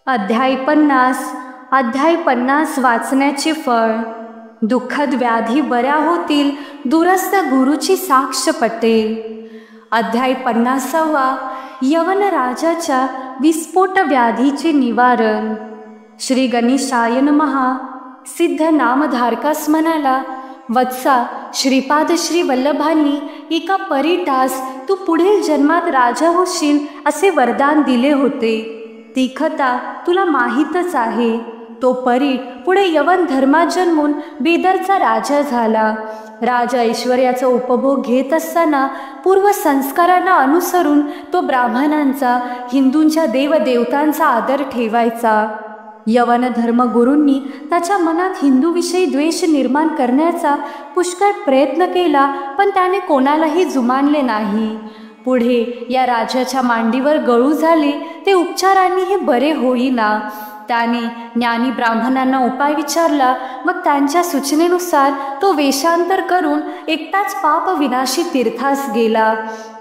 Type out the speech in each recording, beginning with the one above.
अध्याय 50 वाचण्याचे फळ. दुःखद व्याधी बऱ्या होतील, दूरस्थ गुरुची साक्ष पटेल. अध्याय 50 यवन राजाच्या विस्फोट व्याधीचे निवारण. श्री गणेशाय नमः. सिद्ध नामधारकास म्हणाला, वत्सा, श्रीपाद श्री वल्लभांनी एका परीटास तू पुढील जन्मात राजा होशील असे वरदान दिले होते. ती कथा तुला माहीतच आहे. तो परीट पुढे यवन धर्मात जन्मून बेदरचा राजा झाला. राजा ऐश्वर्याचा उपभोग घेत असताना पूर्व संस्कारांना अनुसरून तो ब्राह्मणांचा, हिंदूंच्या देवदेवतांचा आदर ठेवायचा. यवन धर्मगुरूंनी त्याच्या मनात हिंदूविषयी द्वेष निर्माण करण्याचा पुष्कळ प्रयत्न केला, पण त्याने कोणालाही जुमानले नाही. पुढे या राजाच्या मांडीवर गळू झाले. ते उपचारांनीही बरे होईना. त्याने ज्ञानी ब्राह्मणांना उपाय विचारला. मग त्यांच्या सूचनेनुसार तो वेषांतर करून एकटाच पाप विनाशी तीर्थास गेला.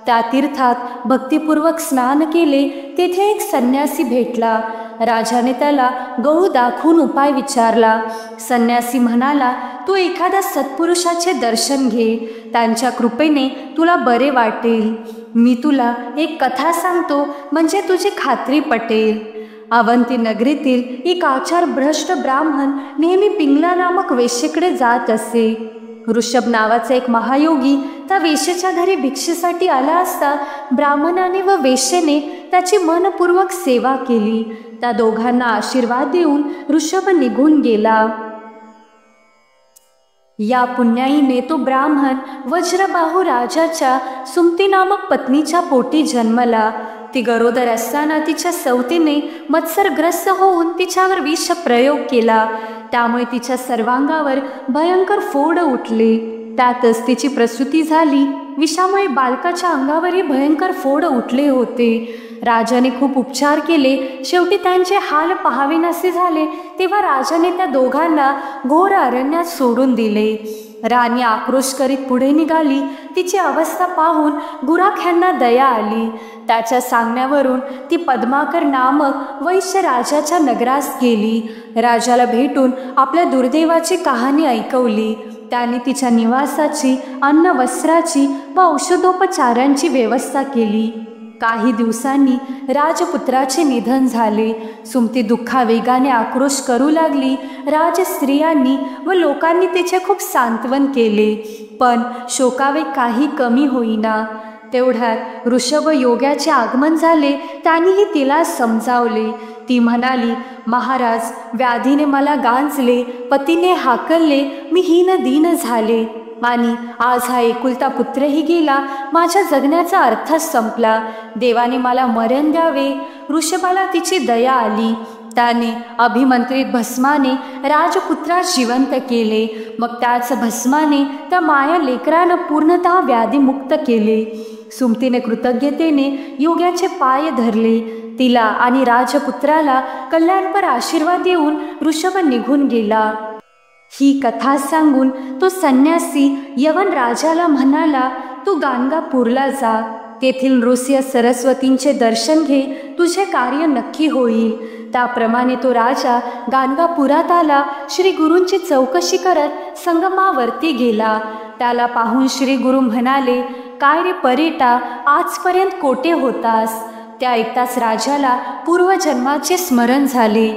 त्या तीर्थात भक्तिपूर्वक स्नान केले. तेथे एक संन्यासी भेटला. राजाने त्याला गळू दाखवून उपाय विचारला. संन्यासी म्हणाला, तू एखाद्या सत्पुरुषाचे दर्शन घे. त्यांच्या कृपेने तुला बरे वाटेल. मी तुला एक कथा सांगतो, म्हणजे तुझी खात्री पटेल. अवंती नगरीतील एक आचारभ्रष्ट ब्राह्मण नेहमी पिंगला नामक वेश्येकडे जात असे. ऋषभ नावाचा एक महायोगी त्या वेश्येच्या घरी भिक्षेसाठी आला असता ब्राह्मणाने व वेश्येने त्याची मनपूर्वक सेवा केली. त्या दोघांना आशीर्वाद देऊन ऋषभ निघून गेला. या पुण्याईने तो ब्राह्मण वज्रबाहू राजाच्या सुमती नामक पत्नीच्या पोटी जन्मला. ती गरोदर असताना तिच्या सवतीने मत्सरग्रस्त होऊन तिच्यावर विष प्रयोग केला. त्यामुळे तिच्या सर्वांगावर भयंकर फोड उठले. त्यातच तिची प्रसूती झाली. विषामुळे बालकाच्या अंगावरही भयंकर फोड उठले होते. राजाने खूप उपचार केले. शेवटी त्यांचे हाल पहावेनासे झाले. तेव्हा राजाने त्या दोघांना घोर अरण्यात सोडून दिले. राणी आक्रोश करीत पुढे निघाली. तिची अवस्था पाहून गुराख्यांना दया आली. त्याच्या सांगण्यावरून ती पद्माकर नामक वैश्य राजाच्या नगरास गेली. राजाला भेटून आपल्या दुर्दैवाची कहाणी ऐकवली. त्याने तिच्या निवासाची, अन्न वस्त्राची व औषधोपचारांची व्यवस्था केली. काही दिवसांनी राजपुत्राचे निधन झाले. सुमती दुःखावेगाने आक्रोश करू लागली. राजस्त्रियांनी व लोकांनी तिचे खूप सांत्वन केले, पण शोकावे काही कमी होईना. तेवढ्यात ऋषभ योग्याचे आगमन झाले. त्यांनीही तिला समजावले. ती म्हणाली, महाराज, व्याधीने मला गांजले, पतीने हाकलले, मी हीन दीन झाले आणि आज हा एकुलता पुत्रही गेला. माझ्या जगण्याचा अर्थच संपला. देवाने मला मरण द्यावे. ऋषभाला तिची दया आली. त्याने अभिमंत्रित भस्माने राजपुत्रास जिवंत केले. मग त्याच भस्माने त्या माया लेकरानं पूर्णतः व्याधीमुक्त केले. सुमतीने कृतज्ञतेने योग्याचे पाय धरले. तिला आणि राजपुत्राला कल्याणपर आशीर्वाद देऊन ऋषभ निघून गेला. ही कथा सांगून तो संन्यासी यवन राजाला म्हणाला, तू गाणगापूरला जा. तेथील नृसिंह सरस्वतींचे दर्शन घे. तुझे कार्य नक्की होईल. त्याप्रमाणे तो राजा गाणगापुरात आला. श्री गुरूंची चौकशी करत संगमावरती गेला. त्याला पाहून श्री गुरु म्हणाले, काय रे परीटा, आजपर्यंत कोठे होतास? त्या ऐकताच राजाला पूर्वजन्माचे स्मरण झाले.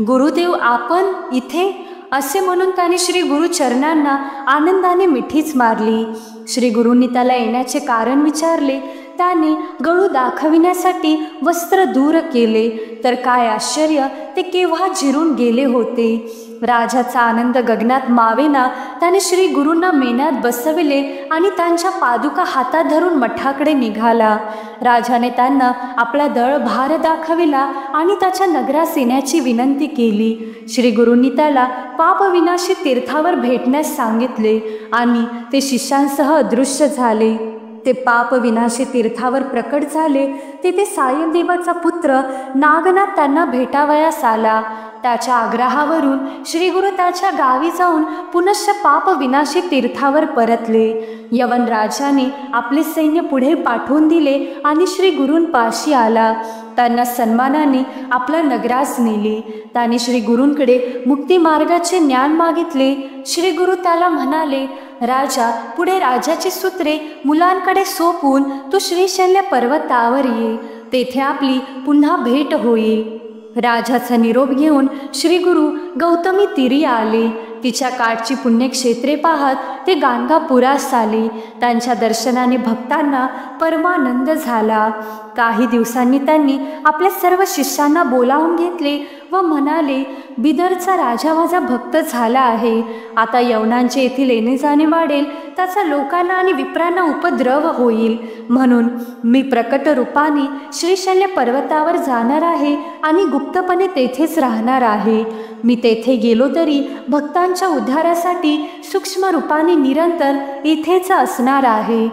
गुरुदेव, आपण इथे? असे म्हणून त्याने श्री गुरु चरणांना आनंदाने मिठीच मारली. श्री गुरूंनी त्याला येण्याचे कारण विचारले. त्याने गळू दाखविण्यासाठी वस्त्र दूर केले. तर काय आश्चर्य, ते केव्हा जिरून गेले होते. राजाचा आनंद गगनात मावेना. त्याने श्री गुरूंना मेण्यात बसविले आणि त्यांच्या पादुका हातात धरून मठाकडे निघाला. राजाने त्यांना आपला दळ भार दाखविला आणि त्याच्या नगरास येण्याची विनंती केली. श्री गुरूंनी त्याला पापविनाशी तीर्थावर भेटण्यास सांगितले आणि ते शिष्यांसह अदृश्य झाले. ते पाप विनाशी तीर्थावर प्रकट झाले. तेथे सायनदेवाचा पुत्र नागनाथ त्यांना भेटावयास आला. त्याच्या आग्रहावरून श्री गुरु त्याच्या गावी जाऊन पुनश्च पाप विनाशी तीर्थावर परतले. यवन राजाने आपले सैन्य पुढे पाठवून दिले आणि श्री गुरूंपाशी आला. त्यांना सन्मानाने आपला नगरास नेले. त्याने श्री गुरूंकडे मुक्ती मार्गाचे ज्ञान मागितले. श्री गुरु त्याला म्हणाले, राजा, पुढे राजाची सूत्रे मुलांकडे सोपवून तू श्रीशैल्य पर्वतावर ये. तेथे आपली पुन्हा भेट होईल. राजाचा निरोप घेऊन श्री गुरु गौतमी तीरी आले. तिच्या काठची पुण्यक्षेत्रे पाहत ते गाणगापुरास आले. त्यांच्या दर्शनाने भक्तांना परमानंद झाला. काही दिवसांनी त्यांनी आपल्या सर्व शिष्यांना बोलावून घेतले व म्हणाले, बिदरचा राजा माझा भक्त झाला आहे. आता यवनांचे येथील येणे जाणे वाढेल. त्याचा लोकांना आणि विप्रांना उपद्रव होईल. म्हणून मी प्रकट रूपाने श्रीशैल्य पर्वतावर जाणार आहे आणि गुप्तपणे तेथेच राहणार आहे. मी तेथे गेलो तरी भक्तांच्या उद्धारासाठी सूक्ष्म रूपाने निरंतर इथेच असणार आहे.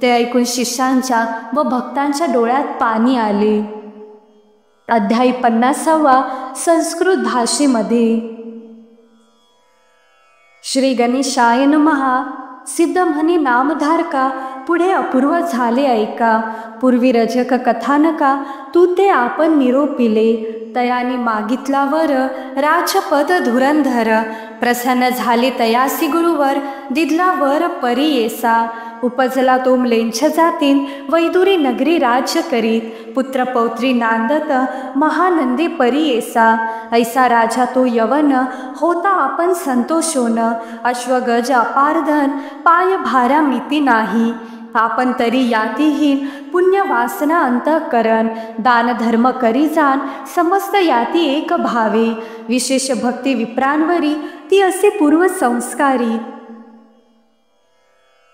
ते ऐकून शिष्यांच्या व भक्तांच्या डोळ्यात पाणी आले. अध्याय 50 संस्कृत भाषेमध्ये. श्री गणेशाय नमः. सिद्ध म्हणे नामधारका, पुढे अपूर्व झाले ऐका. पूर्वी रजक कथानका, तू ते आपण निरोपिले. तयाने मागितला वर राजपद धुरंधर. प्रसन्न झाले तयासी गुरुवर, दिदला वर परी येसा. उपजला तो म्लेंछ जातीन, वैदुरी नगरी राज्य करीत. पुत्र पौत्री नांदत, महानंदे परी येसा. ऐसा राजा तो यवन, होता आपण संतोषोन. अश्वगज अपारधन, पाय भारा मिती नाही. आपण तरी यातीहीन, पुण्य वासना अंतःकरण. दान धर्म करी जाण, समस्त याती एक भावे. विशेष भक्ती विप्रांवरी, ती असे पूर्व संस्कारी.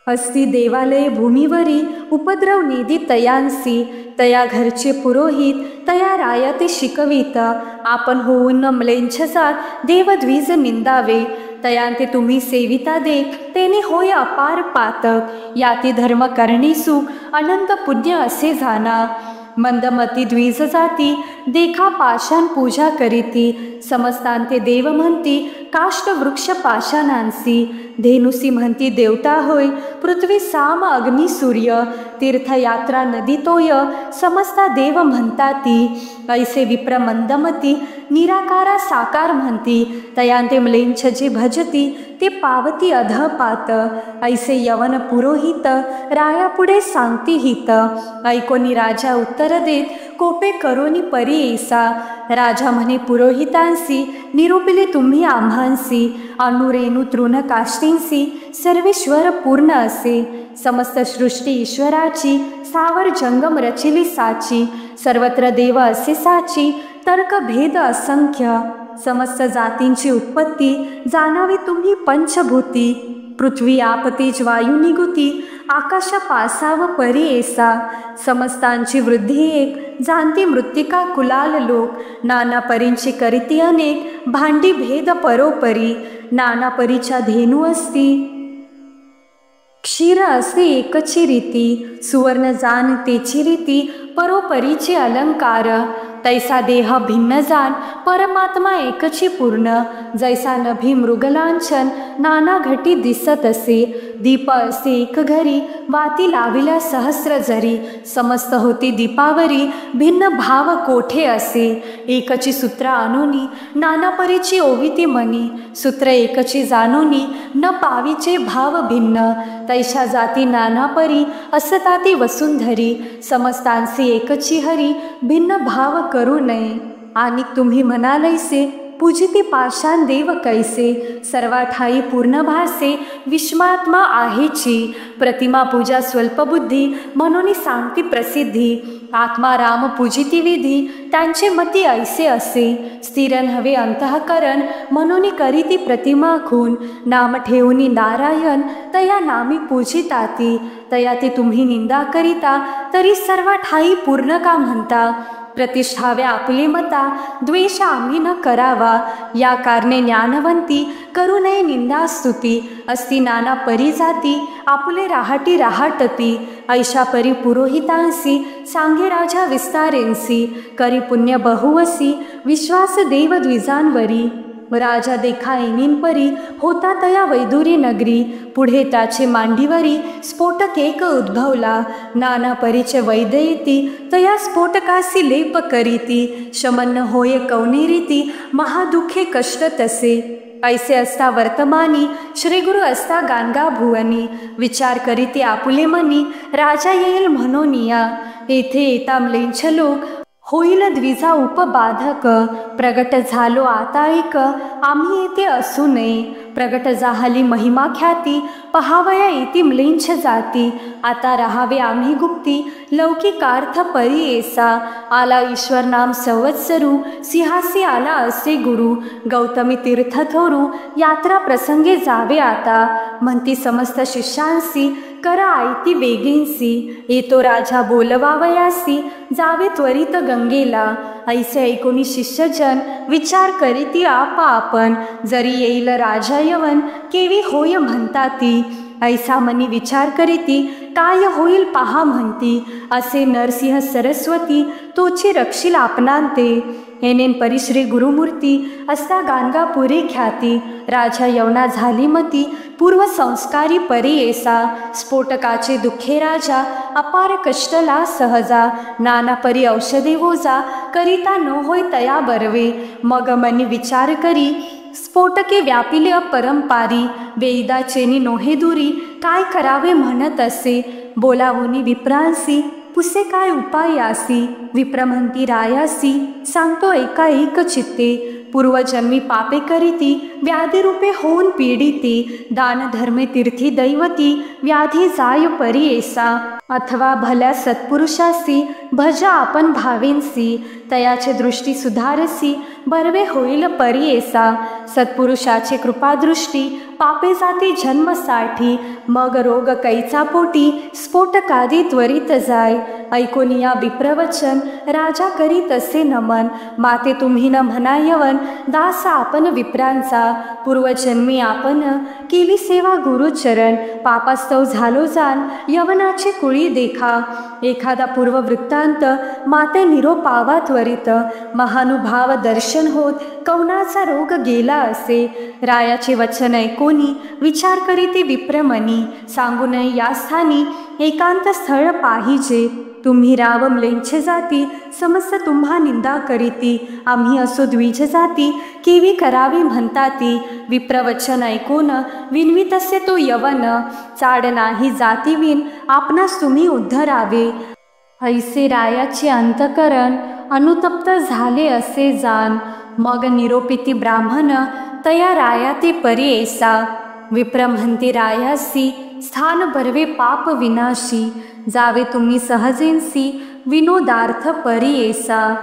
अस्ति देवालय भूमीवरी, उपद्रव निधी तयांसी. तया घरचे पुरोहित, तया रायते शिकवित. आपण होऊन म्लेंछ जात, देवद्विज निंदावे. तयांते तुम्ही सेविता देख, तेने होय अपार पातक. याती धर्म करणी सुख, अनंत पुण्य असे जाना. मंदमती द्विज जाती, देखा पाषाण पूजा करीती. समस्तांते देव म्हणती, काष्ट वृक्ष पाषाणांसी. धेनुसी म्हणती देवता होय, पृथ्वी साम अग्नी सूर्य. तीर्थयात्रा नदी तोय, समस्ता देव म्हणता ती. ऐसे विप्र मंदमती, निराकारा साकार म्हणती. तयांते म्लेंछ जे भजती, ते पावती अधपात. ऐसे यवन पुरोहित, रायापुढे सांगती हित. ऐकोनी राजा उत्तर देत, कोपे करोनी परी येसा. राजा म्हणे पुरोहितांसी, निरोपिले तुम्ही आम्हांसी. अनुरेणू तृण काष्टींसी, सर्वेश्वर पूर्ण असे. समस्त सृष्टी ईश्वराची, सावर जंगम रचिली साची. सर्वत्र देव असे साची, तर्क भेद असंख्य. समस्त जातींची उत्पत्ती, जाणावी तुम्ही पंचभूती. पृथ्वी आप तेज वायू निगुती, आकाश पासाव परी येसा. समस्तांची वृद्धी एक, जाणती मृत्तिका कुलाल लोक. नाना परींची करीती अनेक, भांडी भेद परोपरी. नाना परीच्या धेनू असती, क्षीर असे एकची रीती. सुवर्ण जाण तेची रीती, परोपरीचे अलंकार. तैसा देह भिन्न जाण, परमात्मा एकची पूर्ण. जैसा नभी मृगलांछन, नाना घटी दिसत असे. दीप असे एक घरी, वाती लाविल्या सहस्र जरी. समस्त होती दीपावरी, भिन्न भाव कोठे असे. एकची सूत्र आणोनी, नाना परीची ओविती मनी. सूत्र एकची जाणोनी, न पावीचे भाव भिन्न. तैशा जाती नाना परी, असताती वसुंधरी. समस्तांसी एकची हरी, भिन्न भाव करू नये. आणि तुम्ही म्हणालैसे, पूजिती पाषाण देव कैसे. सर्वाठाई पूर्ण भासे, विश्वात्मा आहेची. प्रतिमा पूजा स्वल्पबुद्धी, म्हणून सांगती प्रसिद्धी. आत्मा राम पूजिती विधी, त्यांचे मती ऐसे असे. स्थिरन हवे अंतःकरण, म्हणून करीती प्रतिमा खून. नाम ठेवूनी नारायण, तया नामी पूजिताती. तया ते तुम्ही निंदा करिता, तरी सर्वाठाई पूर्ण का म्हणता. प्रतिष्ठावे आपली मता, द्वेष आम्ही न करावा. या कारणे ज्ञानवंती, करू नये निंदा स्तुती. अस्ति नाना परी जाती, आपले राहाटी राहाटती. ऐशा परी पुरोहितांसी सांगे राजा विस्तारेंसी, करी पुण्य बहुवसी विश्वास देव द्विजांवरी. राजा देखा ऐनीन परी होता तया वैदुरी नगरी, पुढे त्याचे मांडीवरी स्फोटक एक उद्भवला. नाना परीचे वैद्य येती तया स्फोटकासी लेप करीती, शमन होय कौनेरीती महादुःखे कष्ट तसे. ऐसे असता वर्तमानी श्रीगुरु असता गाणगा भुवनी, विचार करीती आपुले मनी राजा येईल म्हणोनिया. येथे येता म्लेंछ लोक होईल द्विजा उपबाधक, प्रगट झालो आता एक आम्ही येथे असू नये. प्रगट जाहली महिमा ख्याती पहावया येती म्लेंछ जाती, आता राहावे आम्ही गुप्ती लौकिकार्थ परी येसा. आला ईश्वर नाम संवत्सरू सिंहासी आला असे गुरु, गौतमी तीर्थ थोरू यात्रा प्रसंगे जावे आता. म्हणती समस्त शिष्यांसी करा आयती वेगेंसी, येतो राजा बोलवावयासी जावे त्वरित गंगेला. ऐसे ऐकोनी शिष्यजन विचार करीती आपा आपण, जरी येईल राजा यवन केवी होय म्हणता ती. ऐसा मनी विचार करीती काय होईल पहा म्हणती, असे नरसिंह सरस्वती तोची रक्षील आपणांते. येनेन परी श्री गुरुमूर्ती असता गाणगापुरे ख्याती, राजा यवना झाली मती पूर्व संस्कारी परी येसा. स्फोटकाचे दुःखे राजा अपार कष्टला सहजा, नाना परी औषधे वोजा करिता न होय तया बरवे. मग मनी विचार करी स्फोटके व्यापिले अपरंपारी, वेदाचेनी नोहे दुरी काय करावे म्हणत असे. बोलावोनी विप्रांसी पुसे काय उपाय यासी, विप्र म्हणती रायासी सांगतो एका एक चित्ते. पूर्वजन्मी पापे करीती व्याधिरूपे होऊन पीडिती, दान धर्मे तीर्थी दैवती व्याधी जाय परी येसा. अथवा भल्या सत्पुरुषासी भजा आपण भावेंसी, तयाचे दृष्टी सुधारसी बर्वे होईल परी येसा. सत्पुरुषाचे कृपादृष्टी पापे जाती जन्मसाठी, मग रोग कैचा पोटी स्फोटकादी त्वरित जाय. ऐकोनिया विप्रवचन राजा करीत असे नमन, माते तुम्ही न म्हणा यवन दास आपण विप्रांचा. पूर्वजन्मी आपण केली सेवा गुरुचरण, पापास्तव झालो जाण यवनाची कुळी देखा. एखादा पूर्व वृत्तांत माते निरोपावा त्वरित, महानुभाव दर्शन होत कौनाचा रोग गेला असे. रायाचे वचन ऐकोनी विचार करीती विप्रमनी, सांगू नये या स्थानी एकांत स्थळ पाहिजे. तुम्ही राव म्लेंछ जाती समस्त तुम्हा निंदा करीती, आम्ही असो द्विज जाती केवी करावी म्हणता ती. विप्रवचन ऐकून विनवीत असे तो यवन, चाड नाही जाती विन आपणास तुम्ही उद्धरावे. ऐसे रायाचे अंतकरण अनुतप्त झाले असे जाण, मग निरोपिती ब्राह्मण तया राया ते परी येसा. विप्र म्हणते रायासी स्थान बर्वे पाप विनाशी, जावे तुम्ही सहजेंसी विनोदार्थ परी येसा.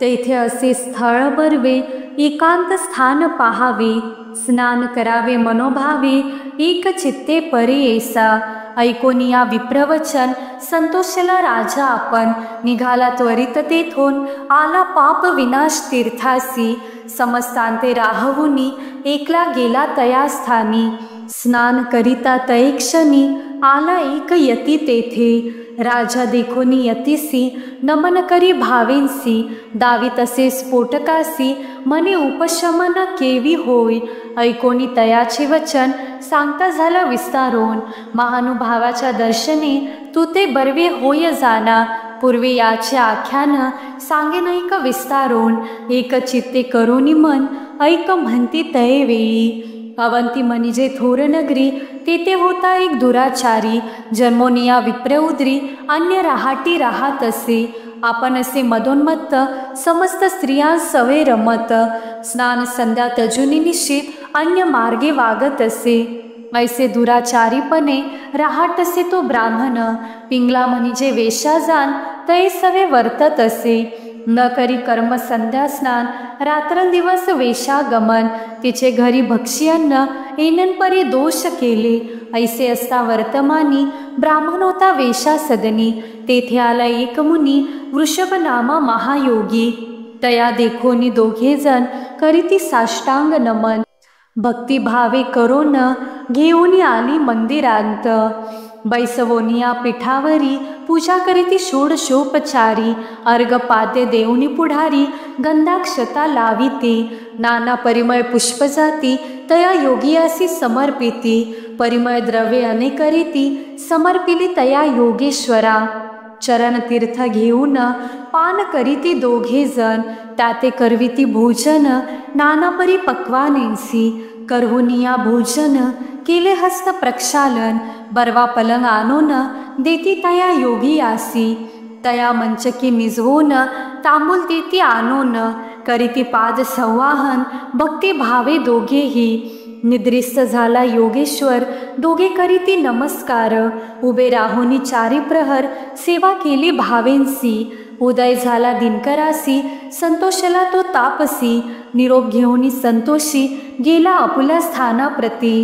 तेथे असे स्थळ बर्वे एकांत स्थान पाहावे, स्नान करावे मनोभावे एक चित्ते परी येसा. ऐकोनिया विप्रवचन संतोषला राजा आपण, निघाला त्वरित तेथून आला पाप विनाश तीर्थासी. समस्तांते राहवुनी एकला गेला तया स्थानी, स्नान करिता तये क्षणी आला एक यती तेथे. राजा देखोनी यतीसी नमन करी भावेंसी, दावी तसे स्फोटकासी मने उपशमन केवी होय. ऐकोनी तयाचे वचन सांगता झालं विस्तारोन, महानुभावाच्या दर्शने तू ते बर्वे होय जाना. पूर्वी याचे आख्यान सांगेन ऐक विस्तारोन, एक चित्ते करोनी मन ऐक म्हणती तये वेळी. अवंती म्हणजे थोर नगरी, तेथे होता एक दुराचारी, जन्मोनिया विप्र उदरी अन्य राहाटी राहत असे. आपण असे मदोन्मत्त समस्त स्त्रिया सवे रमत, स्नान संध्या तजुनी निश्चित अन्य मार्गे वागत असे. ऐसे दुराचारीपणे राहत असे तो ब्राह्मण, पिंगला म्हणजे वेशा जाण तै सवे वर्तत असे. न करी कर्म संध्या स्नान रात्रंदिवस वेशागमन, तिचे घरी भक्ष्यन्न येनपरी दोष केले. ऐसे असता वर्तमानी ब्राह्मण होता वेशा सदनी. तेथे आला एक मुनी वृषभ नामा महायोगी, तया देखोनी दोघे जण करीती साष्टांग नमन. भक्तिभावे करोन घेऊन आली मंदिरांत. बैसवोनिया पीठावरी पूजा करीती षोडशोपचारी अर्घपाद्य देऊनी पुढारी गंधाक्षता लाविती नाना परिमळ पुष्प जाती तया योगियासी समर्पिती परिमळ द्रव्ये अनेकरीती समर्पिली तया योगेश्वरा चरण तीर्थ घेऊन पान करीती दोघे जण त्याते करविती भोजन नाना परी पक्वानेसी करहुनिया भोजन केले हस्त प्रक्षालन बरवा पलंग आणून देती तया योगी आसी तया मंचकी निजवून तांबूल देती आणून करीती पाद संवाहन भक्ती भावे दोघेही निद्रिस्त झाला योगेश्वर दोघे करीती नमस्कार उभे राहुनी चारी प्रहर सेवा केली भावेंसी उदय झाला दिनकरासी संतोषला तो तापसी निरोप घेऊनी संतोषी गेला आपुल्या स्थानाप्रती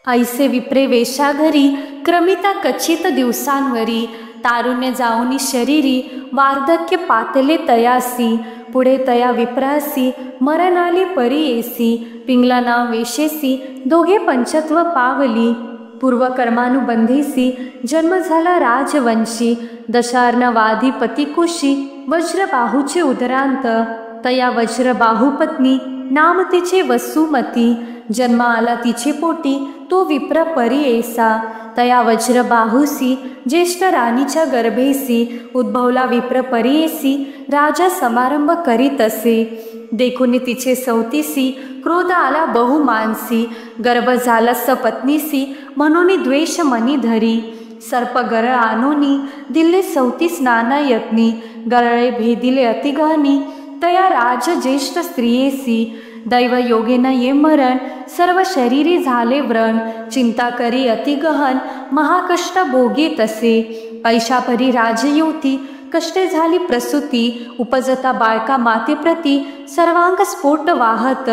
ऐसे विप्रे वेशाघरी क्रमिता कचित दिवसांवरी तारुण्य जाऊनी शरीरी वार्धक्य पातले तयासी पुढे तया विप्रासी मरण आले परी येसी पिंगला नाव वेशेसी दोघे पंचत्व पावली पूर्वकर्मानुबंधीसी जन्म झाला राजवंशी दशार्णवादी पतिकुशी वज्रबाहूचे उदरांत तया वज्रबाहू पत्नी नाम तिचे वसुमती जन्म आला तिचे पोटी तो विप्र परी येसा तया वज्रबाहूसी ज्येष्ठ राणीच्या गर्भेसी उद्भवला विप्र परीयेसी राजा समारंभ करीत असे देखुनी तिचे सौतीसी क्रोध आला बहुमानसी गर्भ झाला सपत्नीसी म्हणून द्वेष मनी धरी सर्प गरळ आणूनी दिले सौतीस नाना यत्नी गरळे भेदिले अतिगहनी तया राज ज्येष्ठ स्त्रियेसी दैव योगेन ये मरण सर्व शरीरी झाले व्रण चिंता करी अतिगहन महाकष्ट भोगी तसे ऐशापरी राजयोती कष्टे झाली प्रसूती उपजता बाळका मातेप्रती सर्वांग स्फोट वाहत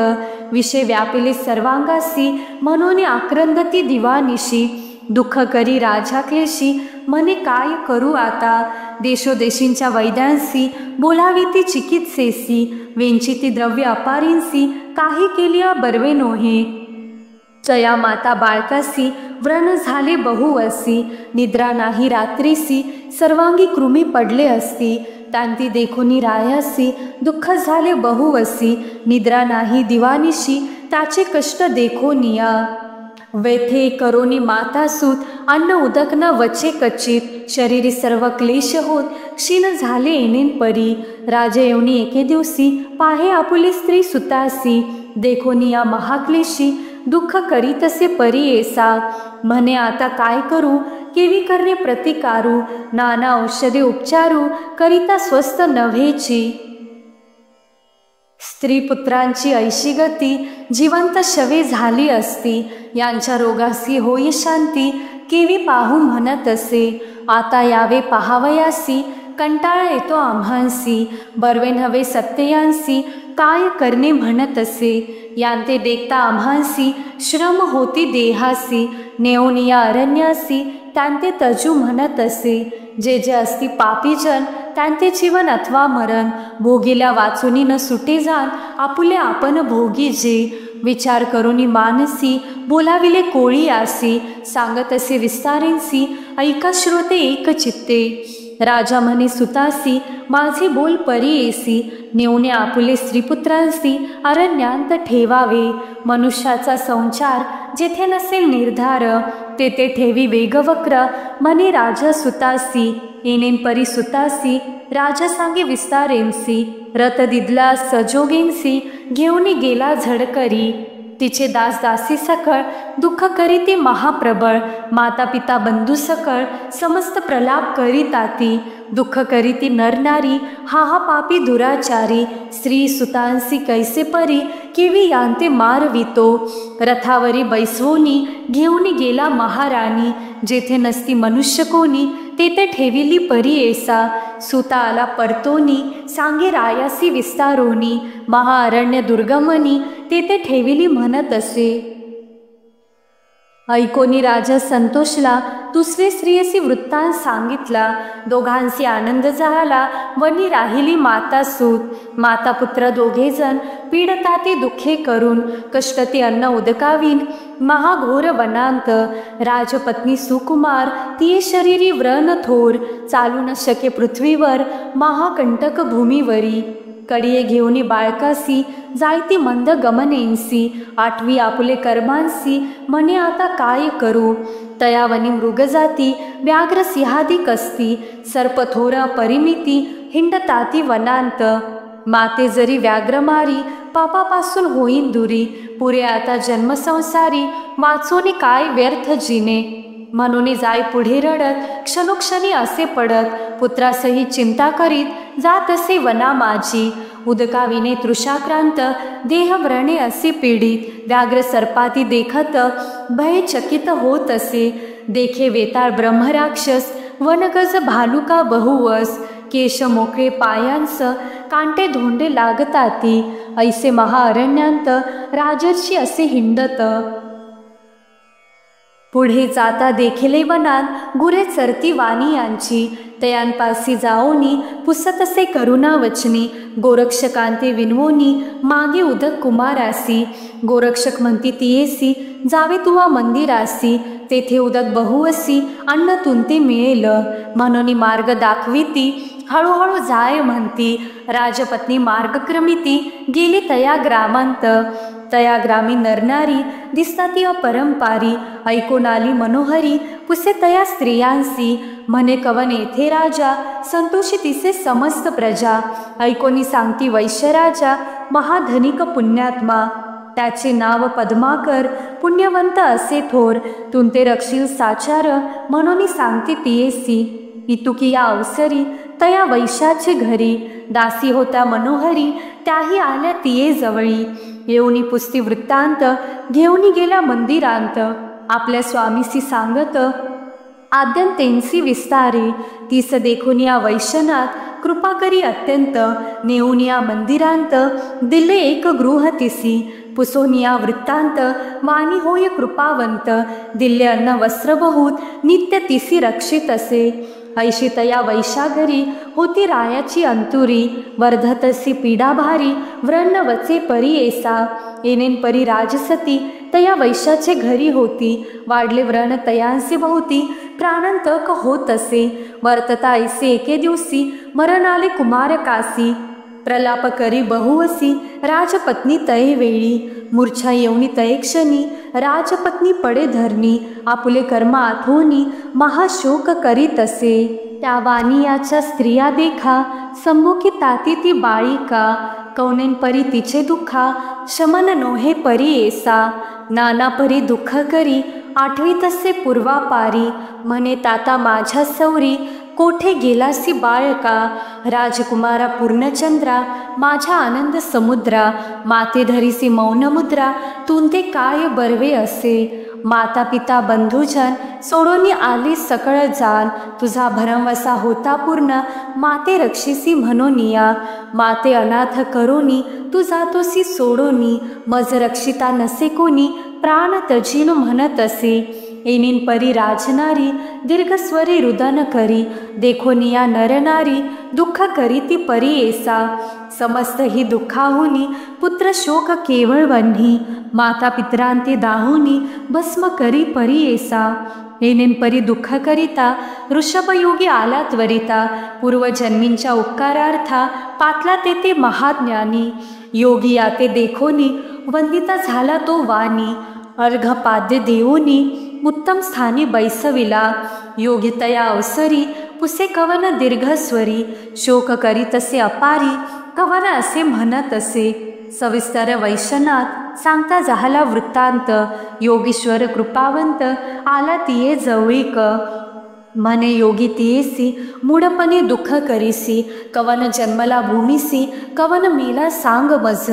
विषय व्यापिले सर्वांगासी म्हणून आक्रंदती दिवानिशी दुःख करी राजा क्लेशी मने काय करू आता देशोदेशींच्या वैद्यांसी बोलाविती चिकित्सेसी वेंचिती द्रव्य अपारींसी काही केलिया बर्वे नोहे चया माता बाळकासी व्रण झाले बहुवसी निद्रा नाही रात्रीसी सर्वांगी कृमी पडले असती तांती देखुनी रायासी दुःख झाले बहुवसी निद्रा नाही दिवानिशी त्याचे कष्ट देखोनिया वेथे करोनी मातासूत अन्न उदक न वचे कचित शरीरी सर्व क्लेश होत क्षीण झाले येणेन परी राजे येऊनी एके दिवशी पाहे आपुली स्त्री सुतासी देखोनिया महाक्लेशी दुःख करीतसे परी येसा म्हणे आता काय करू केवी करणे प्रतिकारू नाना औषधे उपचारू करिता स्वस्थ नव्हेची स्त्री पुत्रांची ऐशी गती जिवंत शवे झाली असती यांच्या रोगासी होई शांती केवी पाहू म्हणत असे आता यावे पहावयासी कंटाळा येतो आम्हांसी बर्वे नव्हे सत्ययांसी काय करणे म्हणत असे यांते देखता आम्हांसी श्रम होती देहासी नेऊनिया अरण्यासी त्यांते तजू म्हणत असे जे जे असती पापीजन त्यांते जीवन अथवा मरण भोगीला वाचुनी न सुटे जाण आपुले आपण भोगी जे विचार करुनी मानसी बोलाविले कोळी आसी सांगत असे विस्तारेंसी ऐका श्रोते एक चित्ते राजा म्हणे सुतासी माझे बोल परी येसी नेऊने आपुले स्त्रीपुत्रांसी अरण्यात ठेवावे मनुष्याचा संचार जेथे नसेल निर्धार तेथे ठेवी वेगवक्र म्हणे राजा सुतासी येणेन परी सुतासी राजा सांगे विस्तारेंसी रथ दिदला सजोगेंसी घेऊन गेला झडकरी तिचे दास दासी सकळ दुःख करीती महाप्रबळ माता पिता बंधू सकळ समस्त प्रलाप करीताती दुःख करीती नरनारी हा पापी दुराचारी स्त्री सुतांसी कैसे परी केवी यांते मारवितो रथावरी बैसवोनी घेऊन गेला महाराणी जेथे नसती मनुष्य कोणी तेथे ठेविली परी येसा सुता आला परतोनी सांगे रायासी विस्तारोनी महाअरण्य दुर्गमनी तेथे ठेविली म्हणत असे ऐकोनी राजा संतोषला दुसरे स्त्रियसी वृत्तांत सांगितला. दोघांसी आनंद झाला. वनी राहिली माता सूत. माता पुत्र दोघेजण पीडताती दुःखे करून कष्टते अन्न उदकावीन महाघोर वनांत. राजपत्नी सुकुमार ती शरीरी व्रण थोर चालू न शके पृथ्वीवर महाकंटक भूमीवरी. कडिये घेऊनी बाळकासी जायती मंद गमनेंसी. आठवी आपुले कर्मांसी म्हणे आता काय करू. तयावनी मृगजाती व्याघ्र सिंहादिक असती. सर्पथोर परिमिती हिंडताती वनांत. माते जरी व्याघ्र मारी पापापासून होईन दुरी. पुरे आता जन्मसंसारी वाचोनी काय व्यर्थ जिने. म्हणून जाय पुढे रडत क्षणोक्षणी असे पडत. पुत्रासही चिंता करीत जात असे वना माझी. उदकाविने तृषाक्रांत देह व्रणे असे पीडित. व्याघ्र सर्पाती देखत भयचकित होत असे. देखे वेताळ ब्रह्मराक्षस वनगज भालुका बहुवस. केश मोकळे पायांस कांटे धोंडे लागताती. ऐसे महाअरण्यात राजर्षी असे हिंडत. पुढे जाता देखिले वनात गुरे चरती वाणी यांची. तयांपासी जाओनी पुसतसे करुणा वचनी. गोरक्षकांते विनवोनी मागे उदक कुमारासी. गोरक्षक म्हणती तियेसी जावे तुवा मंदिरासी. तेथे उदक बहुअसी अन्न तुंते मिळेल. म्हणून मार्ग दाखविती हळूहळू जाय म्हणती. राजपत्नी मार्गक्रमिती गेली तया ग्रामांत. तया ग्रामी नरनारी दिसताती अपरंपारी. ऐकून आली मनोहरी पुसे तया स्त्रियांसी. म्हणे कवन येथे राजा संतोषी तिसे समस्त प्रजा. ऐकोनी सांगती वैश्यराजा महाधनिक पुण्यात्मा. त्याचे नाव पद्माकर पुण्यवंत असे थोर. तुंते रक्षील साचार म्हणून सांगते तियेसी. इतुकी या अवसरी तया वैश्याचे घरी. दासी होता मनोहरी त्याही आल्या तिये जवळी. येऊनी पुस्ती वृत्तांत घेऊनी गेला मंदिरांत. आपल्या स्वामीसी सांगत आद्यंतेंसी विस्तारी. तीस देखून या वैश्यनाथ कृपा करी अत्यंत. नेऊन या मंदिरांत दिले एक गृह तिसी. पुसोनिया वृत्तांत वाणी होय कृपावंत. दिल्ले अन्न वस्त्र बहुत नित्य तिसी रक्षित असे. ऐशी तया वैशाघरी होती रायाची अंतुरी. वर्धतसी पीडा भारी व्रण वचे परी ऐसा. येनेन परी राजसती तया वैश्याचे घरी होती. वाढले व्रण तयांसी भोवती प्राणांतक होत असे. वर्तता ऐसे एके दिवशी मरण आले कुमारकासी. प्रलाप करी बहुवसी राजपत्नी तये वेळी. मूर्छा येऊनी तये क्षणी राजपत्नी पडे धरणी. आपुले कर्म आठवणी महाशोक करीत असे. त्या वानियाच्या स्त्रिया देखा सम्मुखी ताती ती बाळिका. कौनेन परी तिचे दुःखा शमन नोहे परी ऐसा. नाना परी दुःख करी आठवी तसे पूर्वापारी. म्हणे ताता माझ्या सौरी कोठे गेलासी बाळका. राजकुमारा पूर्णचंद्रा माझ्या आनंद समुद्रा. माते धरीसी मौन मुद्रा तुंते काय बर्वे असे. माता पिता बंधुजन सोडोनी आली सकळ जान. तुझा भरमवसा होता पूर्ण माते रक्षिसी म्हणोनिया. माते अनाथ करोनी तू जातोसी सोडोनी. मज रक्षिता नसे कोणी प्राण तजीन म्हणत असे. येनीन परी राजनारी दीर्घस्वरी रुदन करी. देखोनिया नरनारी दुःख करी ती परी ऐसा. समस्त ही दुःखाहुनी पुत्र शोक केवळ वन्ही. माता पित्रांते दाहुनी भस्म करी परी ऐसा. येनेन परी दुःख करिता ऋषभयोगी आला त्वरिता. पूर्वजन्मींच्या उपकारार्था पातला तेथे महाज्ञानी. योगी याते देखोनी वंदिता झाला तो वाणी. अर्घपाद्य देवोनी उत्तम स्थानी बैसविला. योगितया अवसरी पुसे कवन दीर्घस्वरी. शोक करीतसे अपारी कवन असे म्हणत असे. सविस्तर वैश्यनाथ सांगता झाला वृत्तांत. योगीश्वर कृपावंत आला तिये जवळीक. म्हणे योगी तियेसी मूढपणे दुःख करीसी. कवन जन्मला भूमीसी कवन मेला सांग मज.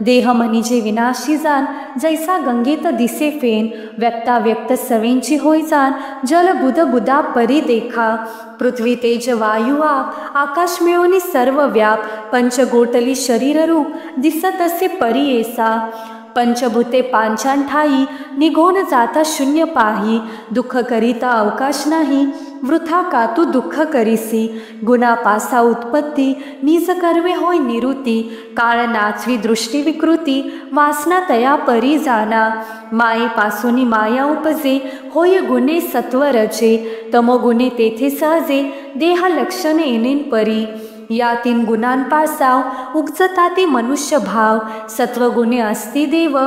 देह म्हणजे विनाशी जाण जैसा गंगेत दिसे फेन. व्यक्ता व्यक्त सवेंची होय जाण जल बुध बुधा परी देखा. पृथ्वी तेज वायू आप आकाश मिळवणी सर्व व्याप. पंचगोटली शरीर रूप दिसत असे परी ऐसा. पंचभूते पांचान ठाई, निघून जाता शून्य पाही, दुःख करिता अवकाश नाही, वृथा का तू दुःख करीसी, गुणापासा उत्पत्ती, निज कर्मे होय निवृत्ती, काळ नाचवी दृष्टी विकृती, वासना तया परी जाना, मायेपासून माया उपजे, होय गुणे सत्वरचे, तमोगुणे तेथे सहजे, देह लक्षण येणेन परी, या तीन गुणांपासाव उगजताती मनुष्य भाव, सत्वगुणे असती देव,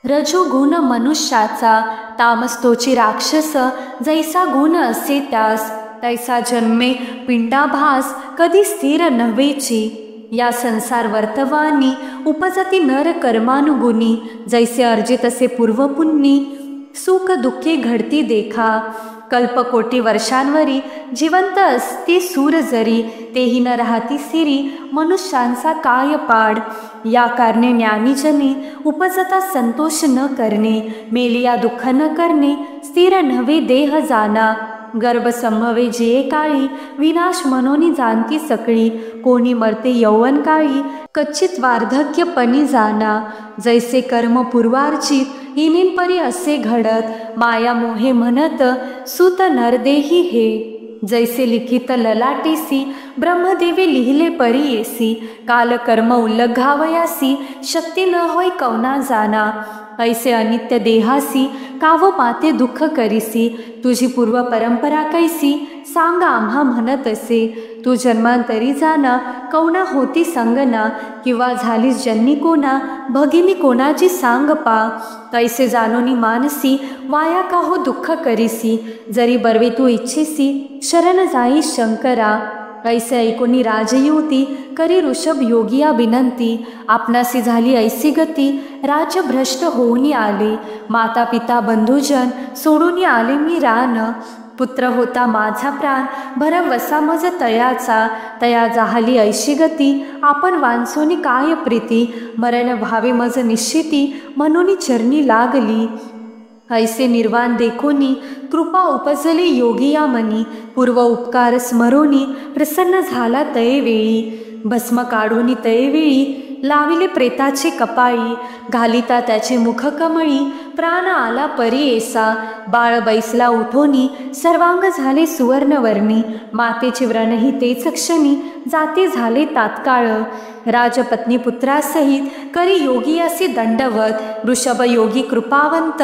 रजोगुण मनुष्याचा, तामस्तोची राक्षस, जैसा गुण असे त्यास, तैसा जन्मे पिंडाभास, कधी स्थिर नव्हेची, या संसार वर्तवानी, उपजती नर कर्मानुगुणी, जैसे अर्जित असे पूर्वपुण्यी, सुख दुःखे घडती देखा, कल्पकोटी वर्षांवरी, जिवंत असते सूर जरी, तेही न राहती सिरी, मनुष्यांचा काय पाड, या कारणे ज्ञानीजने, उपजता संतोष न करणे, मेलिया दुःख न करणे, स्थिर नव्हे देह जाना, गर्भ संभवे जिये काळी, विनाश मनोनी जाणती सकळी, कोणी मरते यौवन काळी, कच्चित वार्धक्यपणी जाना, जैसे कर्म पूर्वार्जित, येणेन परी असे घडत, माया मोहे म्हणत, सुत नरदेही हे, जैसे लिखित ललाटेसी, ब्रह्मदेवे लिहिले परी येसी, काल कर्म उल्लघावयासी, शक्ती न होय कवना जाना, ऐसे अनित्य देहासी, काव माते दुःख करीसी, तुझी पूर्व परंपरा कैसी, सांग आम्हा म्हणत असे, तू जन्मांतरी जाना, कवना होती संगना, किंवा झालीस जन्मी कोणा, भगिनी कोणाची सांग पा, कैसे जाणोनी मानसी, वाया का हो दुःख करीसी, जरी बर्वे तू इच्छिसी, शरण जाई शंकरा, ऐसे ऐकोनी राजयुती, करी ऋषभ योगिया विनंती, आपणासी झाली ऐसी गती, राज्य भ्रष्ट होऊनी आले, माता पिता बंधुजन, सोडून आले मी रान, पुत्र होता माझा प्राण, भर वसा मज तयाचा, तया जाहली ऐशी गती, आपण वांसोनी काय प्रीती, मरण व्हावे मज निश्चिती, म्हणून चरणी लागली, ऐसे निर्वाण देखोनी, कृपा उपजली योगिया मनी, पूर्व उपकार स्मरोनी, प्रसन्न झाला तयवेळी, भस्म काढोनी तयवेळी, लाविले प्रेताचे कपाळी, घालिता त्याचे मुख कमळी, प्राण आला परी येसा, बाळ बैसला उठोनी, सर्वांग झाले सुवर्णवर्णी, मातेचे व्रणही तेच क्षणी, जाते झाले तात्काळ, राजपत्नी पुत्रासहित, करी योगी असे दंडवत, वृषभ योगी कृपावंत,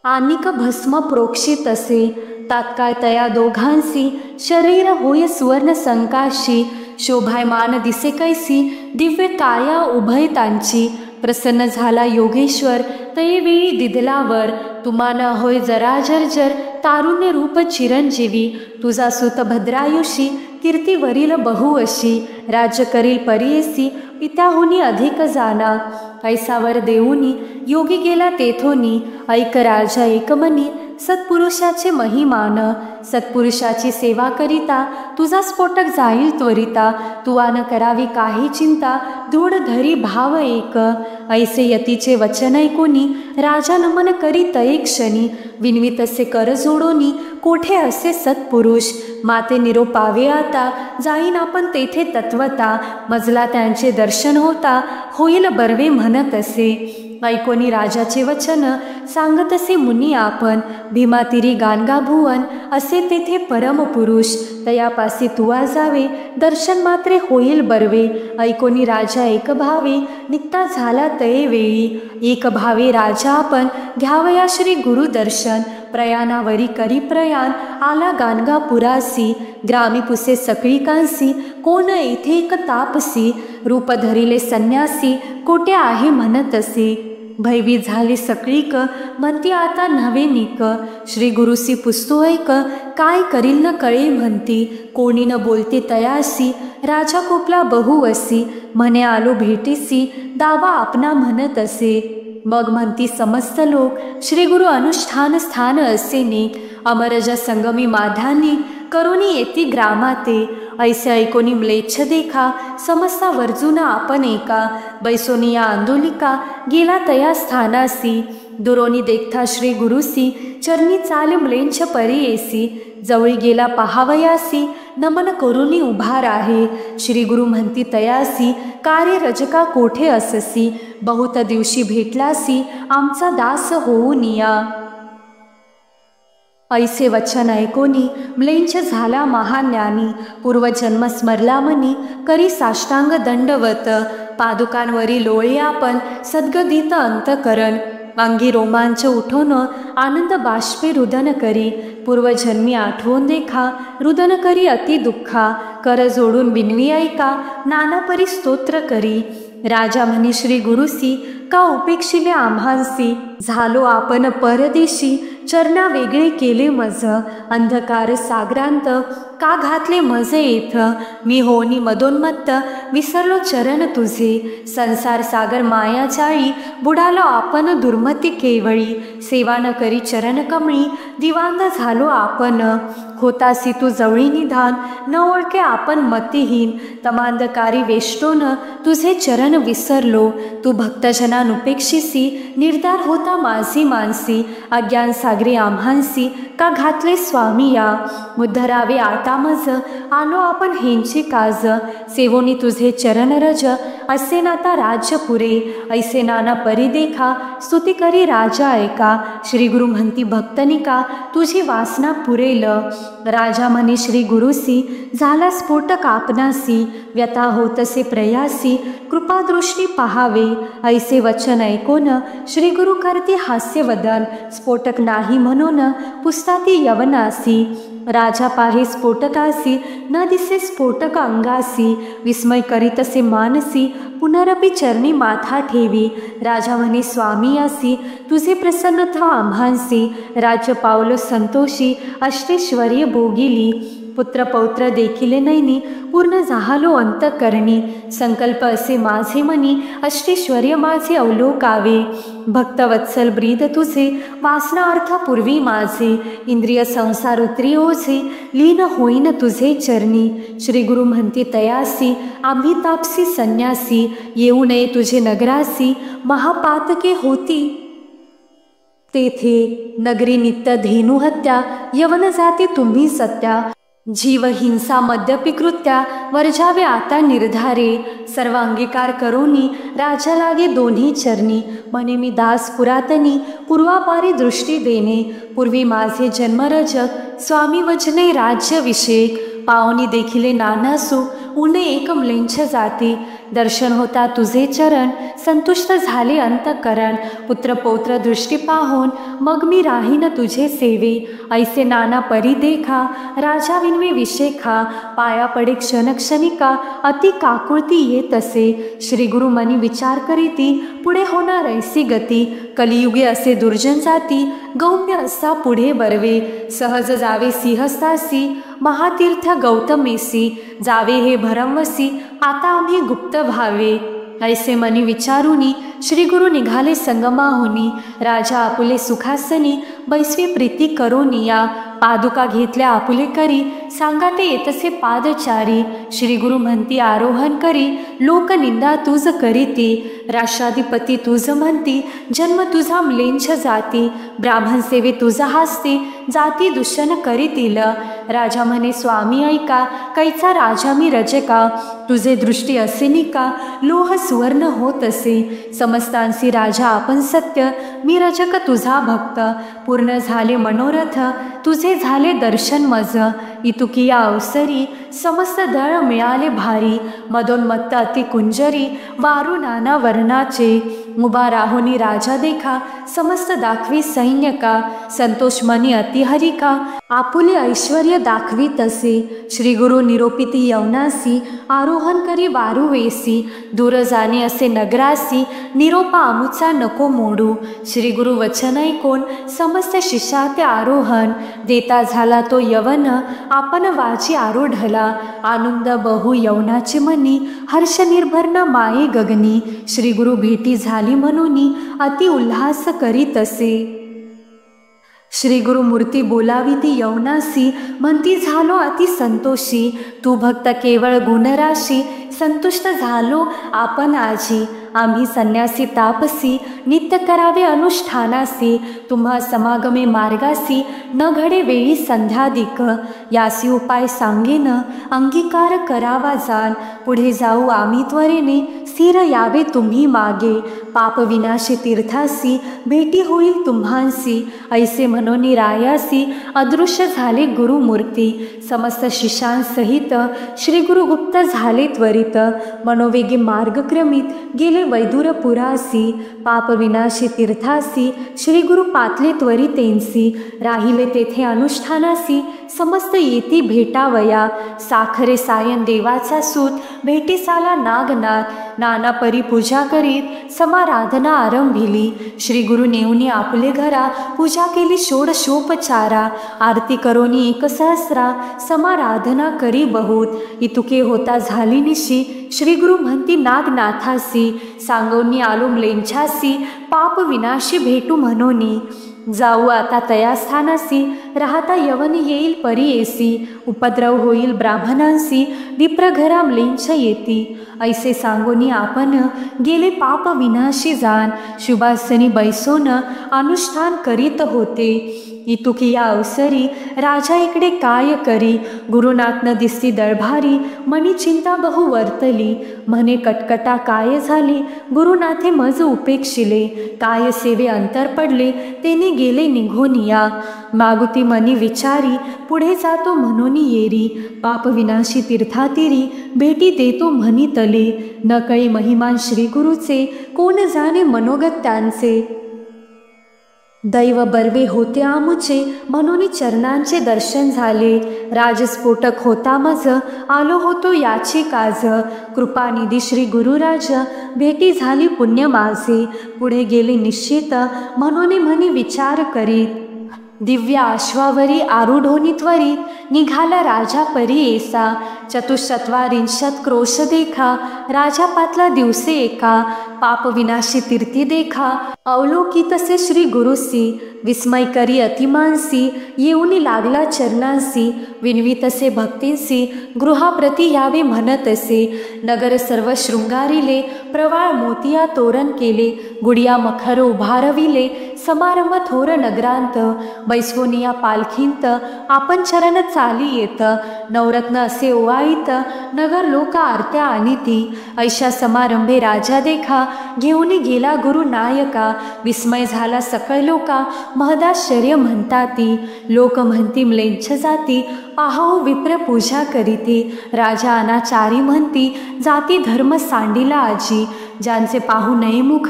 आनिक भस्म प्रोक्षित असे, तात्काळ तया दोघांसी, शरीर होय सुवर्ण संकाशी, शोभायमान दिसे कैसी, दिव्य काया उभयतांची, प्रसन्न झाला योगेश्वर, तयवेळी दिदलावर, तुम्हाला होय जरा जर्जर, तारुण्य रूप चिरंजीवी, तुझा सुत भद्रायुषी, कीर्ती वरील बहु अशी, राज्य करील परियेसी, पित्याहुनी अधिक जाना, ऐसावर देऊनी, योगी गेला तेथोनी, ऐक राजा एकमनी, सत्पुरुषाचे महिमान, सत्पुरुषाची सेवा करिता, तुझा स्फोटक जाईल त्वरिता, तुवा न करावी काही चिंता, दृढ धरी भाव एक, ऐसे यतीचे वचन ऐकोनी, राजा नमन करी तये क्षणी, विनवितसे कर जोडोनी, कोठे असे सत्पुरुष, माते निरोपावे आता, जाईन आपण तेथे तत्वता, मजला त्यांचे दर्शन होता, होईल बर्वे म्हणत असे, ऐकोनी राजाचे वचन, सांगत असे मुनी आपण, भीमातिरी गानगा भुवन, असे तेथे परमपुरुष, तयापासी तुवा जावे, दर्शन मात्रे होईल बर्वे, ऐकोनी राजा एक भावे, निघता झाला तयवेळी, एक भावे राजा आपण, घ्यावया श्री गुरु दर्शन, प्रयाणावरी करी प्रयाण, आला गाणगापुरासी, ग्रामी पुसे सकळीकांसी, कोण येथे एक तापसी, रूप धरिले संन्यासी, कोटे आहे म्हणत असे, भयभीत झाली सकळीक, म्हणती आता नवे निक, श्री गुरुसी पुसतो ऐक, काय करील न कळे म्हणती, कोणी न बोलते तयासी, राजा कोपला बहु असी, म्हणे आलो भेटीसी, दावा आपणा म्हणत असे, मग म्हणती समस्त लोक, श्री गुरु अनुष्ठान स्थान असे नेक, अमरजा संगमी माधानी, करुणी येती ग्रामाते, ऐसे ऐकोनी म्लेच्छ देखा, समस्ता वर्जुना आपण एका, बैसोनिया आंदोलिका, गेला तया स्थानासी, दुरोनी देखता श्री गुरुसी, चरणी चाल म्लेंछ परी येसी, जवळी गेला पहावयासी, नमन करुनी उभा राहे. श्री गुरु म्हणती तयासी, कार्य रजका कोठे अससी, बहुत दिवशी भेटलासी, आमचा दास होऊन या. ऐसे वचन ऐकोनी म्लेंछ झाला महाज्ञानी, पूर्वजन्म स्मरला मनी, करी साष्टांग दंडवत. पादुकांवरी लोळे आपण, सद्गदित अंतकरण, अंगी रोमांच उठोन, आनंद बाष्पे रुदन करी. पूर्वजन्मी आठवून देखा, रुदन करी अति दुःखा, कर जोडून बिनवी ऐका, नाना परी स्तोत्र करी. राजा म्हणे श्री गुरुसी, का उपेक्षिले आम्हांसी, झालो आपण परदेशी, चरणा वेगळे केले मज. अंधकार सागरांत का घातले मज येथ, मी होनी मदोन्मत्त, विसरलो चरण तुझे. संसार सागर माया चाळी, बुडालो आपण दुर्मती केवळी. सेवा न करी चरण कमळी, दिवांग झालो आपण. होतासी तू जवळी निधान, न ओळखे आपण मतिहीन. तमांधकारी वेष्टोन तुझे चरण विसरलो, तू भक्तजनानुपेक्षिसी, निर्धार होता माझी मानसी. अज्ञान सागरी आम्हांसी, का घातले स्वामी या. मुद्धरावे आता मज, आलो आपण हेंची काज. सेवोनी तुझे चरण रज, असे नाता राज्य पुरे. ऐसे नाना परी देखा, स्तुती करी राजा ऐका. श्री गुरु म्हणती भक्तनिका, तुझी वासना पुरेल. राजा म्हणे श्री गुरुसी, झाला स्फोटक आपणासी, व्यथा होतसे प्रयासी, कृपादृष्टी पहावे. ऐसे वचन ऐकोन श्री गुरु करती हास्यवदन, स्फोटक नाही म्हणून पुसताती यवनासी. राजा पाहे स्फोटकासी, न दिसे स्फोटक अंगासी, विस्मय करीतसे मानसी, पुनरपि चरणी माथा ठेवी. राजा म्हणे स्वामी यासी, तुझे प्रसन्नत्व आम्हांसी, राज्य पावलो संतोषी, अष्टैश्वर्य भोगिली. पुत्र पौत्र देखिले नैनी, पूर्ण झालो अंतकरणी. संकल्प असे माझे मनी, अष्टैश्वर्य माझे अवलोकावे. भक्तवत्सल ब्रीद तुझे, वासना अर्थ पूर्वी माझे. इंद्रिय संसार उतरी ओझे, लीन होईन तुझे चरणी. श्री गुरु म्हणती तयासी, आम्ही तापसी संन्यासी, येऊ नये तुझे नगरासी, महापातके होती तेथे. नगरी नित्य धेनू हत्या, यवन जाती तुम्ही सत्या. जीव हिंसा मद्यपी कृत्या, वर्जावे आता निर्धारे. सर्व अंगीकार करोनी, राजा लागे दोन्ही चरणी. म्हणे मी दास पुरातनी, पूर्वापारी दृष्टी देणे. पूर्वी माझे जन्मरजक, स्वामी वचने राज्यविषेक. पावनी देखिले नानासू, उणे एक म्लेंछ जाती. दर्शन होता तुझे चरण, संतुष्ट झाले अंतकरण. पुत्र पौत्र दृष्टी पाहून, मग मी राहीन तुझे सेवे. ऐसे नाना परी देखा, राजा विनवे विशेखा. पाया पडे क्षणक्षणिका, अति काकुळती येत असे. श्री गुरु मनी विचार करीती, पुढे होणार ऐसी गती. कलियुगे असे दुर्जन जाती, गौम्य असा पुढे बरवे. सहज जावे सिंहस्थासी, महातीर्थ गौतमेसी. जावे हे भरमवसी, आता आम्ही गुप्त व्हावे. ऐसे मनी विचारुनी, श्री गुरु निघाले संगमाहुनी. राजा आपुले सुखासनी, बैसवी प्रीती करोनिया. पादुका घेतल्या आपुले करी, सांगाते येतसे पादचारी. श्री गुरु म्हणती आरोहण करी, लोकनिंदा तुझ करीती. राष्ट्राधिपती तुझ म्हणती, जन्म तुझा म्लेंछ जाती. ब्राह्मण सेवे तुझा हास्ती, जाती दूषण करीतील. राजा म्हणे स्वामी ऐका, कैचा राजा मी रजका. तुझे दृष्टी असे निका, लोह सुवर्ण होत असे. समस्तांसी राजा आपण सत्य, मी रजक तुझा भक्त. पूर्ण झाले मनोरथ, तुझे झाले दर्शन मज. इतुकिया अवसरी, समस्त दळ मिळाले भारी. मदोन्मत्त अति कुंजरी, वारू नाना वर्णाचे. उभा राहुनी राजा देखा, समस्त दाखवी सैन्य का. संतोष मनी अतिहरिका, आपुले ऐश्वर्य दाखवी तसे. श्री गुरु निरोपिती यवनासी, आरोहण करी वारू वेसी. दूर जाणे असे नगरासी, निरोपा आमुचा नको मोडू. श्री गुरु वचन ऐकोन, समस्त शिष्याते आरोहण. देता झाला तो यवन, आपण वाची आरूढला. आनंद बहु यवनाचे मनी, हर्ष निर्भर न माये गगनी. श्री गुरु भेटी झाली म्हणूनी, अति उल्हास करीत असे. श्री गुरु मूर्ती बोलावी ती यवनासी, म्हणती झालो अति संतोषी. तू भक्त केवळ गुणराशी, संतुष्ट झालो आपण आजी. आम्ही संन्यासी तापसी नित्य करावे अनुष्ठानासी, तुम्हा समागमे मार्गासी न घडे वेळी संध्यादिक, यासी उपाय सांगेन अंगीकार करावा जाण, पुढे जाऊ आम्ही त्वरेने स्थिर यावे तुम्ही मागे, पाप विनाशी तीर्थासी भेटी होईल तुम्हांसी, ऐसे म्हणून रायासी अदृश्य झाले गुरुमूर्ती, समस्त शिष्यांसहित श्री गुरु गुप्त झाले त्वरित, मनोवेगी मार्गक्रमित गेले वैदुरपुरासी, पाप विनाशी तीर्थासी श्री गुरु पातले त्वरितेंसी, राहिले तेथे अनुष्ठानासी समस्त येती भेटावया, साखरे सायन देवाचा सूत भेटी साला नागनाथ, नाना परी पूजा करीत समाराधना आरंभिली, श्री गुरु नेऊनी आपले घरा पूजा केली षोडशोपचारा, आरती करोनी एक सहस्रा समाराधना करी बहुत, इतुके होता झाली निशी श्री गुरु म्हणती नागनाथासी, सांगोनी आलो म्लेंछासी पाप विनाशी भेटू म्हणोनी, जाऊ आता तया स्थानासी राहता यवन येईल परियेसी, उपद्रव होईल ब्राह्मणांसी विप्र घरा म्लेंछ येती, ऐसे सांगोनी आपण गेले पाप विनाशी जाण, शुभासनी बैसोन अनुष्ठान करीत होते, इतुकी या अवसरी राजा इकडे काय करी, गुरुनाथ न दिसती दळभारी मनी चिंता बहु वर्तली, म्हणे कटकटा काय झाली गुरुनाथे मज उपेक्षिले, काय सेवे अंतर पडले तेने गेले निघोनिया, मागुती मनी विचारी पुढे जातो म्हणून येरी, पाप विनाशी तीर्थातिरी भेटी देतो म्हणी तले, न कळे महिमान श्री गुरुचे कोण जाणे मनोगत त्यांचे, दैव बर्वे होते आमुचे म्हणून चरणांचे दर्शन झाले, राजस्फोटक होता मज आलो होतो याची काज, कृपानिधी श्री गुरुराज भेटी झाली पुण्य माझे, पुढे गेले निश्चित म्हणून म्हणी विचार करीत, दिव्य अश्वावरी आरूढोनी त्वरित निघाला राजा परियेसा, चतुश्चत्वारिंशत क्रोश देखा राजा पातला दिवसे एका, पाप विनाशी तीर्थी देखा अवलोकितसे श्री गुरुसी, विस्मय करी अतिमानसी येऊनी लागला चरणांसी, विनवितसे भक्तींसी गृहाप्रती यावे म्हणतसे, नगर सर्व शृंगारिले प्रवाळ मोतिया तोरण केले, गुडिया मखर उभारविले समारंभ थोर नगरांत, बैसवोनिया पालखींत आपण चरण चाली येत, नवरत्न असे ओवाळीत नगर लोक आरत्या आणीती, ऐशा समारंभे राजा देखा घेऊन गेला गुरु नायका, विस्मय झाला सकळ लोका महदाश्चर्य म्हणताती, लोक म्हणती म्लेच्छ जाती पाहाओ विप्र पूजा करीती, राजा अनाचारी म्हणती जाती धर्म सांडिला आजी, ज्यांचे पाहू नये मुख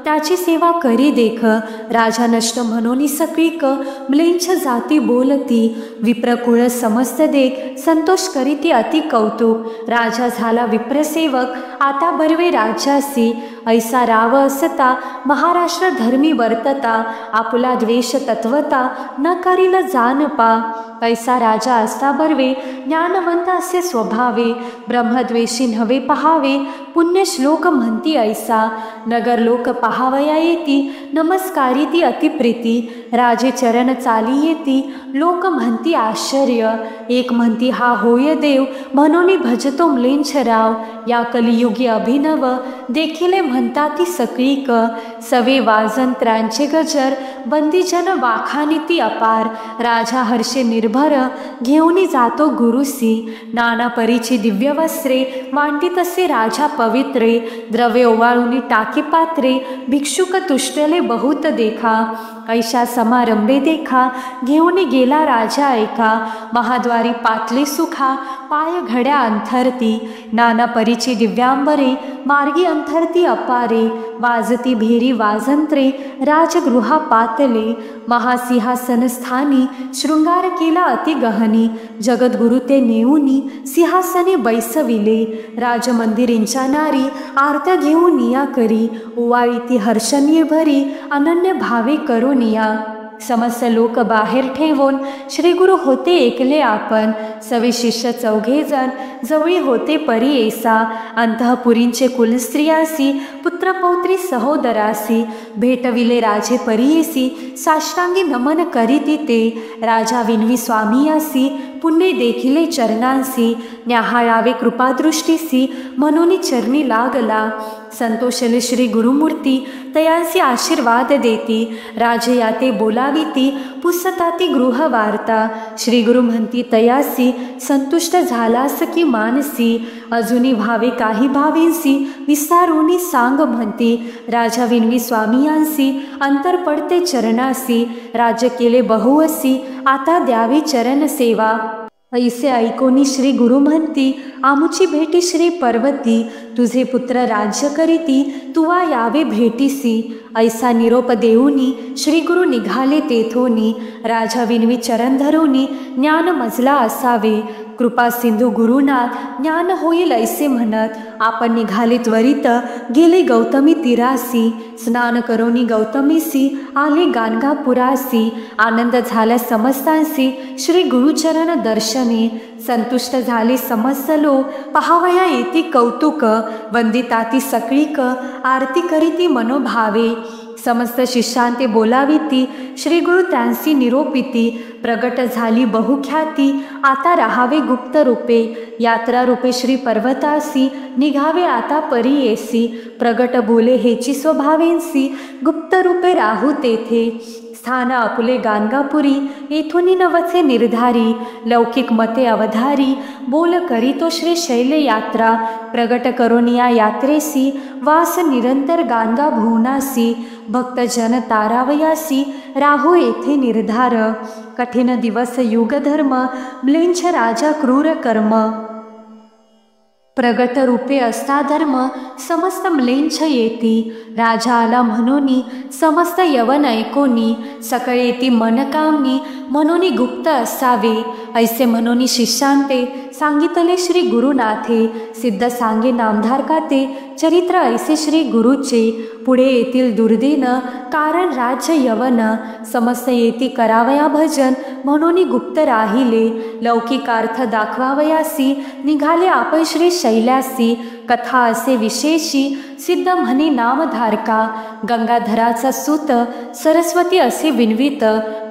त्याची सेवा करी देख, राजा नष्ट म्हणून सकृक म्लेच्छ जाती बोलती, विप्रकुळ समस्त देख संतोष करीती अति कौतुक, राजा झाला विप्रसेवक आता बर्वे राज्यासी, ऐसा राव असता महाराष्ट्र धर्मी वर्तता, आपुला द्वेष तत्वता न करील जानपा, ऐसा राजा असता बर्वे ज्ञानवंत असे स्वभावे, ब्रह्मद्वेषी नव्हे पहावे पुण्य श्लोक म्हणती ऐसा, नगर लोक पहावया येती नमस्कारी ती अतिप्रीती, राजे चरण चाली येती लोक म्हणती आश्चर्य, एक म्हणती हा होय देव म्हणून भजतो म्लेच्छ राव, या कलियुगी अभिनव देखिले म्हणता ती सकृक, सवे वाजंत्र्यांचे गजर बंदीजन वाखानिती अपार, राजा हर्षे निर्भर घेऊनी जातो गुरुसी, नाना परीची दिव्य वस्त्रे वांटी तसे राजा पवित्रे, द्रव्य ओवाळूनी टाकी पात्रे भिक्षुक तुष्टले बहुत देखा, ऐशा समारंभे देखा घेऊन गेला राजा ऐका, महाद्वारी पातले सुखा पाय घड्या अंथरती, नाना परीची दिव्यांबरे मार्गी अंथरती अपारे, वाजती भेरी वाजंत्रे राजगृहा पातले, महासिंहासन स्थानी शृंगार केला अति गहनी, जगद्गुरु ते नेऊनी सिंहासने बैसविले, राजमंदिरींच्या नारी आरत्या घेऊन या करी, ओवाळीती हर्षणीय भरी अनन्य भावे करुनिया, समस्त लोक बाहेर ठेवून श्री गुरु होते एकले आपण, सवे शिष्य चौघे जण जवळी होते परियेसा, अंतःपुरींचे कुलस्त्रियासी पुत्रपौत्री सहोदरासी भेटविले राजे परियेसी साष्टांगी नमन करीती ते राजा विनवी स्वामीयासी पुण्य देखिले चरणांसी न्याहाळावे कृपादृष्टीसी मनोनी चरणी लागला संतोषले श्री गुरुमूर्ती तयांसी आशीर्वाद देती राजे याते बोलाविती पुसताती गृह वार्ता श्री गुरु म्हणती तयासी संतुष्ट झालास की मानसी अजुनी भावे काही भावेंसी विसारुनी सांग म्हणती राजा विनवी स्वामीयांसी अंतर पडते चरणासी राज्य केले बहुअसी आता द्यावी चरण सेवा ऐसे ऐकोनी श्री गुरु म्हणती आमुची भेटी श्री पर्वती तुझे पुत्र राज्य करीती तुवा यावे भेटीसी ऐसा निरोप देऊनी श्री गुरु निघाले तेथोनी राजा विनवी चरण धरोनी ज्ञान मजला असावे कृपा सिंधू गुरुनाथ ज्ञान होईल ऐसे म्हणत आपण निघाले त्वरित गेले गौतमी तीरासी स्नान करोनी गौतमीसी आले गाणगापुरासी आनंद झाला समस्तांसी श्री गुरुचरण दर्शने संतुष्ट झाले समस्त लोक पहावया येती कौतुक वंदिताती सगळीक आरती करीती मनोभावे समस्त शिष्यांते बोलाविती श्री गुरु त्यांसी निरोपिती प्रगट झाली बहुख्याती आता राहावे गुप्त रूपे यात्रा रूपे श्री पर्वतासी निघावे आता परियेसी प्रगट बोले हेची स्वभावेंसी गुप्त रूपे राहू तेथे स्थान आपुले गाणगापुरी येथुनी नवचे निर्धारी लौकिक मते अवधारी बोल करीतो श्री शैल यात्रा प्रगट करोनिया यात्रेसी वास निरंतर गाणगा भुवनासी भक्तजन तारावयासी राहू येथे निर्धार कठीण दिवस युगधर्म म्लेंछ राजा क्रूर कर्म प्रगट रूपे असता धर्म समस्त म्लेंछ येती राजा आला म्हणोनी समस्त यवन ऐकोनी सकळ येती मनकामनी म्हणोनी गुप्त असावे ऐसे म्हणोनी शिष्यांते सांगितले श्री गुरुनाथे सिद्ध सांगे नामधारकाते चरित्र ऐसे श्री गुरुचे पुढे येतील दुर्देन कारण राज्य यवन समस्त येती करावया भजन म्हणोनी गुप्त राहिले लौकिकार्थ दाखवावयासी निघाले आपण श्री शैल्यासी कथा असे विशेषी सिद्ध म्हणे नामधारका गंगाधराचा सूत सरस्वती असे विन्वित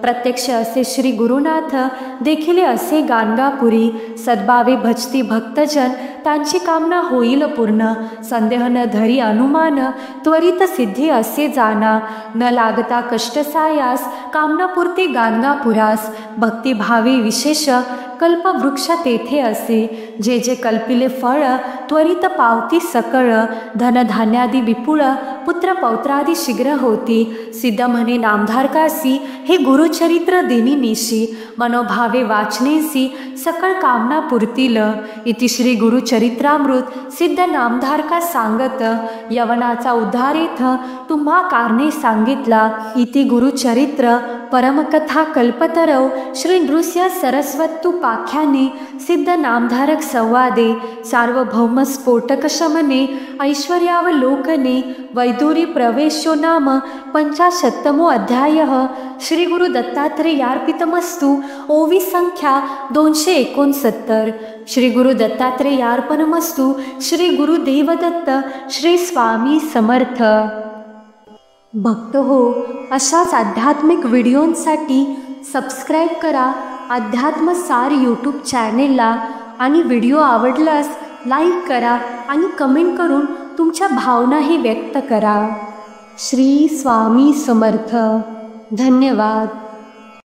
प्रत्यक्ष असे श्री गुरुनाथ देखिले असे गाणगापुरी सद्भावे भजती भक्तजन त्यांची कामना होईल पूर्ण संदेह न धरी अनुमान त्वरित सिद्धी असे जाना न लागता कष्ट सायास कामनापुरते गाणगापुरास भक्तिभावे विशेष कल्पवृक्ष तेथे असे जे जे कल्पिले फळ त्वरित पावती सकळ धनधान्यादी विपुळ पुत्र पौत्रादी शीघ्र होती सिद्ध म्हणे नामधारकासी हे गुरुचरित्र दिनी निशी मनोभावे वाचनेसी सकळ कामना पुरतील इति श्री गुरुचरित्रामृत सिद्ध नामधारका सांगत यवनाचा उद्धारेथ तुम्हा कारणे सांगितला इति गुरुचरित्र परमकथा कल्पतरव श्री नृस्य सरस्वतु पाख्याने सिद्ध नामधारक संवादे सार्वभौम स्फोटक शमने ऐश्वर्यावलोकने वैदुरी प्रवेशो नाम 50तमो अध्याय श्री गुरु दत्तात्रेयार्पितमस्तु ओवी संख्या 269 श्री गुरु दत्तात्रेयार्पणमस्तु श्री गुरु देवदत्त श्री स्वामी समर्थ भक्त हो अशाच आध्यात्मिक व्हिडिओंसाठी सबस्क्राईब करा अध्यात्मसार यूट्यूब चॅनेलला आणि व्हिडिओ आवडल्यास लाईक करा आणि कमेंट करून तुमच्या भावनाही व्यक्त करा. श्री स्वामी समर्थ. धन्यवाद.